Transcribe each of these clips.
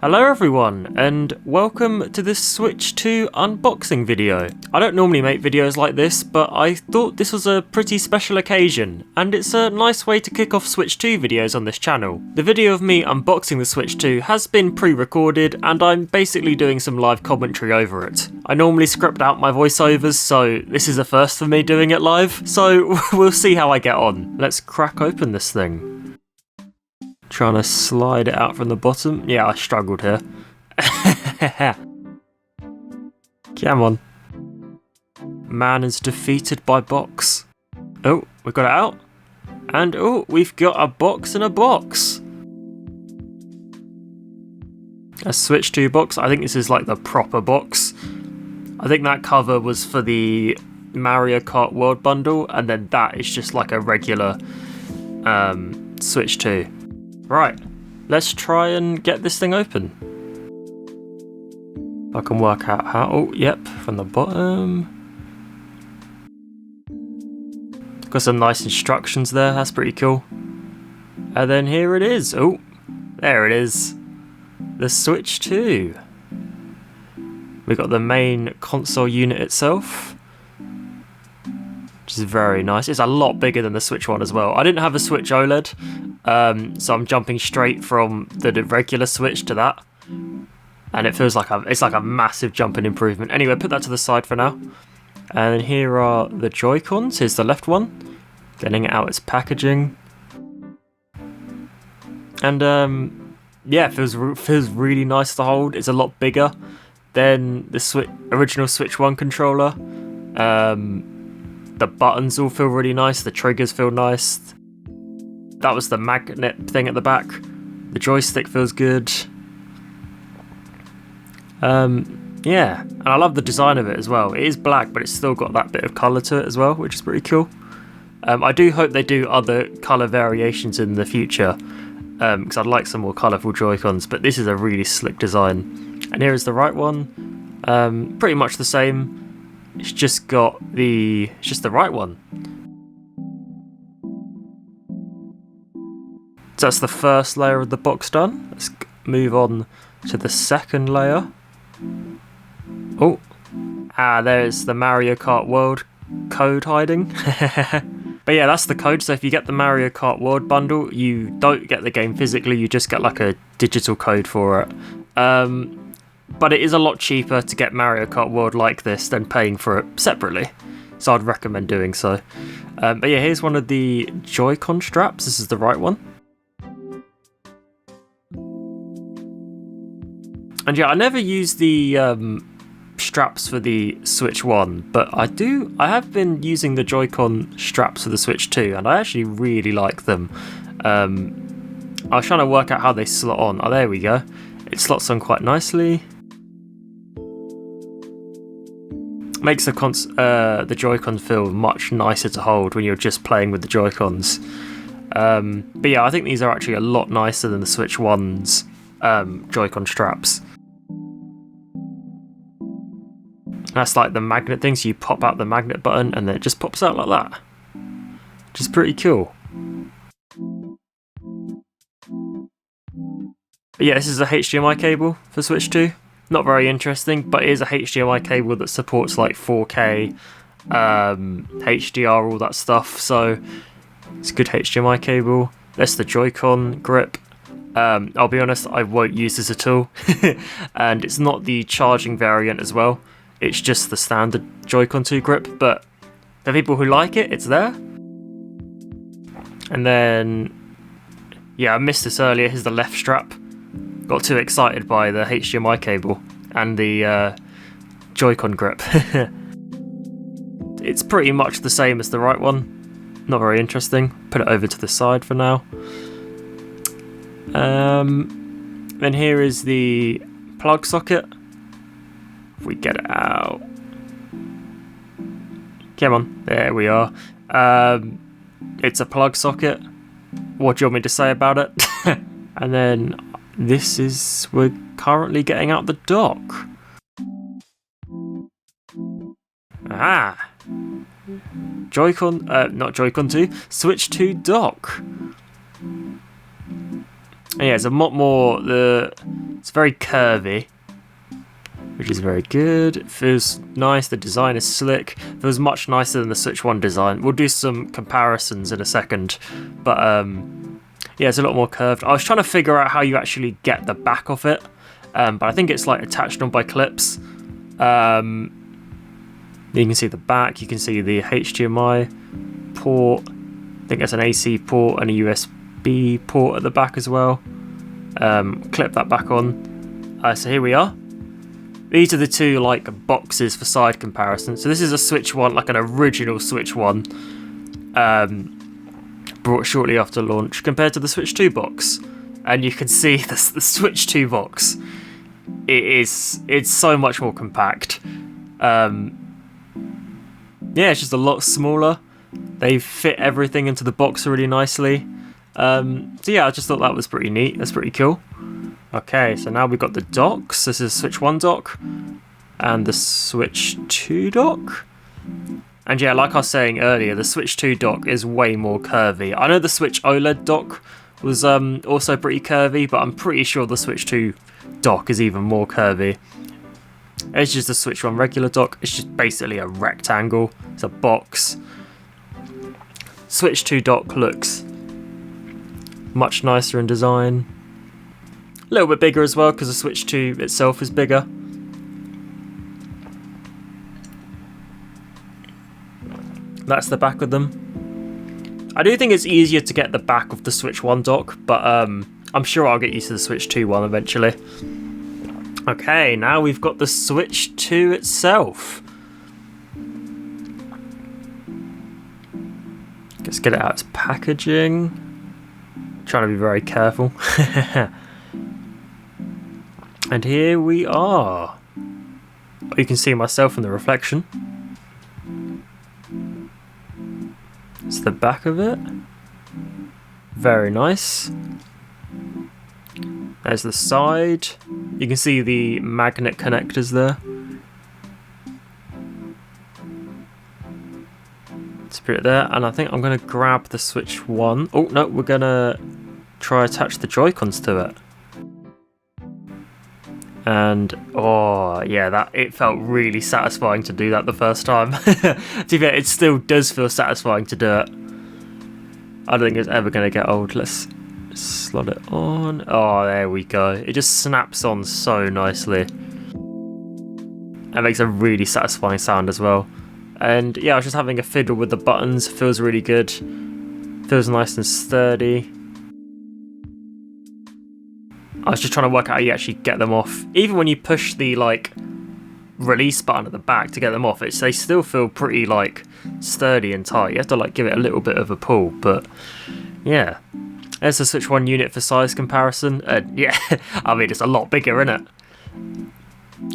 Hello everyone, and welcome to this Switch 2 unboxing video. I don't normally make videos like this, but I thought this was a pretty special occasion, and it's a nice way to kick off Switch 2 videos on this channel. The video of me unboxing the Switch 2 has been pre-recorded, and I'm basically doing some live commentary over it. I normally script out my voiceovers, so this is a first for me doing it live, so we'll see how I get on. Let's crack open this thing. Trying to slide it out from the bottom. Yeah, I struggled here. Come on. Man is defeated by box. Oh, we got it out. And oh, we've got a box in a box. A Switch 2 box. I think this is like the proper box. I think that cover was for the Mario Kart World Bundle, and then that is just like a regular Switch 2. Right, let's try and get this thing open. I can work out how. Oh, yep, from the bottom. Got some nice instructions there, that's pretty cool. And then here it is. Oh, there it is. The Switch 2. We've got the main console unit itself, which is very nice. It's a lot bigger than the Switch one as well. I didn't have a Switch OLED, so I'm jumping straight from the regular Switch to that, and it feels like it's like a massive jump in improvement. Anyway, put that to the side for now. And here are the Joy-Cons. Here's the left one, getting out its packaging, and yeah, it feels really nice to hold. It's a lot bigger than the original Switch 1 controller. The buttons all feel really nice, the triggers feel nice. That was the magnet thing at the back. The joystick feels good. Yeah, and I love the design of it as well. It is black, but it's still got that bit of colour to it as well, which is pretty cool. I do hope they do other colour variations in the future, because I'd like some more colourful Joy-Cons, but this is a really slick design. And here is the right one. Pretty much the same. It's just the right one. So that's the first layer of the box done. Let's move on to the second layer. Oh, there's the Mario Kart World code hiding. But yeah, that's the code. So if you get the Mario Kart World bundle, you don't get the game physically, you just get like a digital code for it. But it is a lot cheaper to get Mario Kart World like this than paying for it separately, so I'd recommend doing so. But yeah, here's one of the Joy-Con straps. This is the right one. And yeah, I never use the straps for the Switch 1, but I have been using the Joy-Con straps for the Switch 2, and I actually really like them. I was trying to work out how they slot on. Oh, there we go. It slots on quite nicely. Makes the Joy-Cons feel much nicer to hold when you're just playing with the Joy-Cons. But yeah, I think these are actually a lot nicer than the Switch 1's Joy-Con straps. That's like the magnet thing, so you pop out the magnet button and then it just pops out like that, which is pretty cool. But yeah, this is a HDMI cable for Switch 2. Not very interesting, but it is a HDMI cable that supports like 4K, HDR, all that stuff, so it's a good HDMI cable. That's the Joy-Con grip. I'll be honest, I won't use this at all. And it's not the charging variant as well. It's just the standard Joy-Con 2 grip, but for people who like it, it's there. And then, yeah, I missed this earlier. Here's the left strap. Got too excited by the HDMI cable and the Joy-Con grip. It's pretty much the same as the right one. Not very interesting. Put it over to the side for now. Then here is the plug socket. If we get it out. Come on, there we are. It's a plug socket. What do you want me to say about it? And then we're currently getting out the dock. Joy-Con, not Joy-Con 2, Switch 2 dock. And yeah, it's a lot more, the It's very curvy, which is very good. It feels nice. The design is slick. It feels much nicer than the Switch 1 design. We'll do some comparisons in a second, but yeah, it's a lot more curved. I was trying to figure out how you actually get the back of it, but I think it's like attached on by clips. You can see the back. You can see the HDMI port. I think there's an AC port and a USB port at the back as well. Clip that back on. So here we are. These are the two like boxes for side comparison. So this is a Switch 1, like an original Switch 1, brought shortly after launch, compared to the Switch 2 box. And you can see the Switch 2 box. It's so much more compact. Yeah, it's just a lot smaller. They fit everything into the box really nicely. So yeah, I just thought that was pretty neat. That's pretty cool. Okay, so now we've got the docks. This is Switch 1 dock and the Switch 2 dock. And yeah, like I was saying earlier, the Switch 2 dock is way more curvy. I know the Switch OLED dock was also pretty curvy, but I'm pretty sure the Switch 2 dock is even more curvy. It's just a Switch 1 regular dock. It's just basically a rectangle. It's a box. Switch 2 dock looks much nicer in design. A little bit bigger as well because the Switch 2 itself is bigger. That's the back of them. I do think it's easier to get the back of the Switch 1 dock, but I'm sure I'll get used to the Switch 2 one eventually. Okay, now we've got the Switch 2 itself. Let's get it out its packaging. Trying to be very careful. And here we are. You can see myself in the reflection. It's the back of it. Very nice. There's the side. You can see the magnet connectors there. Let's put it there, and I think I'm going to grab the Switch 1. Oh no, we're going to try attach the Joy-Cons to it. And oh yeah, it felt really satisfying to do that the first time. To be fair, it still does feel satisfying to do it. I don't think it's ever going to get old. Let's slot it on. Oh, there we go. It just snaps on so nicely. It makes a really satisfying sound as well. And yeah, I was just having a fiddle with the buttons. Feels really good. Feels nice and sturdy. I was just trying to work out how you actually get them off. Even when you push the like release button at the back to get them off, they still feel pretty like sturdy and tight. You have to like give it a little bit of a pull, but yeah. There's the Switch 1 unit for size comparison. Yeah, I mean it's a lot bigger, isn't it?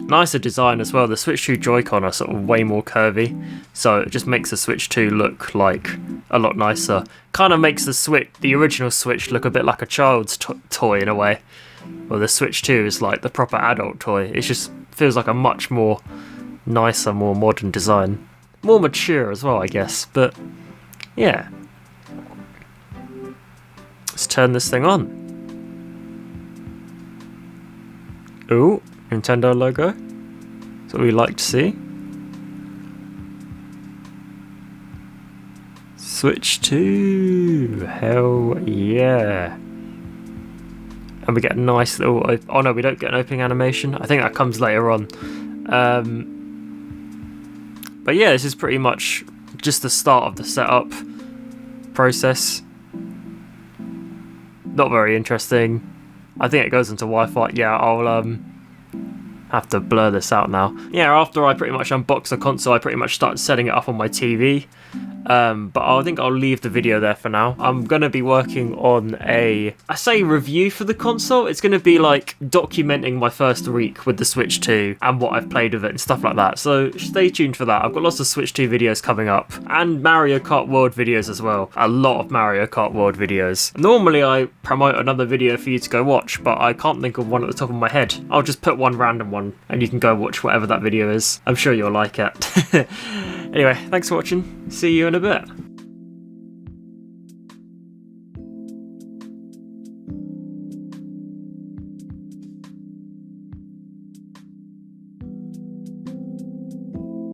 Nicer design as well. The Switch 2 Joy-Con are sort of way more curvy, so it just makes the Switch 2 look like a lot nicer. Kind of makes the original Switch look a bit like a child's toy in a way. Well, the Switch 2 is like the proper adult toy. It just feels like a much more nicer, more modern design. More mature as well, I guess, but yeah. Let's turn this thing on. Ooh, Nintendo logo. That's what we like to see. Switch 2. Hell yeah. And we get a nice little... Oh no, we don't get an opening animation. I think that comes later on. But yeah, this is pretty much just the start of the setup process. Not very interesting. I think it goes into Wi-Fi. Yeah, I'll have to blur this out now. Yeah, after I pretty much unboxed the console, I pretty much started setting it up on my TV. But I think I'll leave the video there for now. I'm going to be working on I say review for the console. It's going to be like documenting my first week with the Switch 2 and what I've played with it and stuff like that. So stay tuned for that. I've got lots of Switch 2 videos coming up and Mario Kart World videos as well. A lot of Mario Kart World videos. Normally I promote another video for you to go watch, but I can't think of one at the top of my head. I'll just put one random one and you can go watch whatever that video is. I'm sure you'll like it. Anyway, thanks for watching. See you in a bit.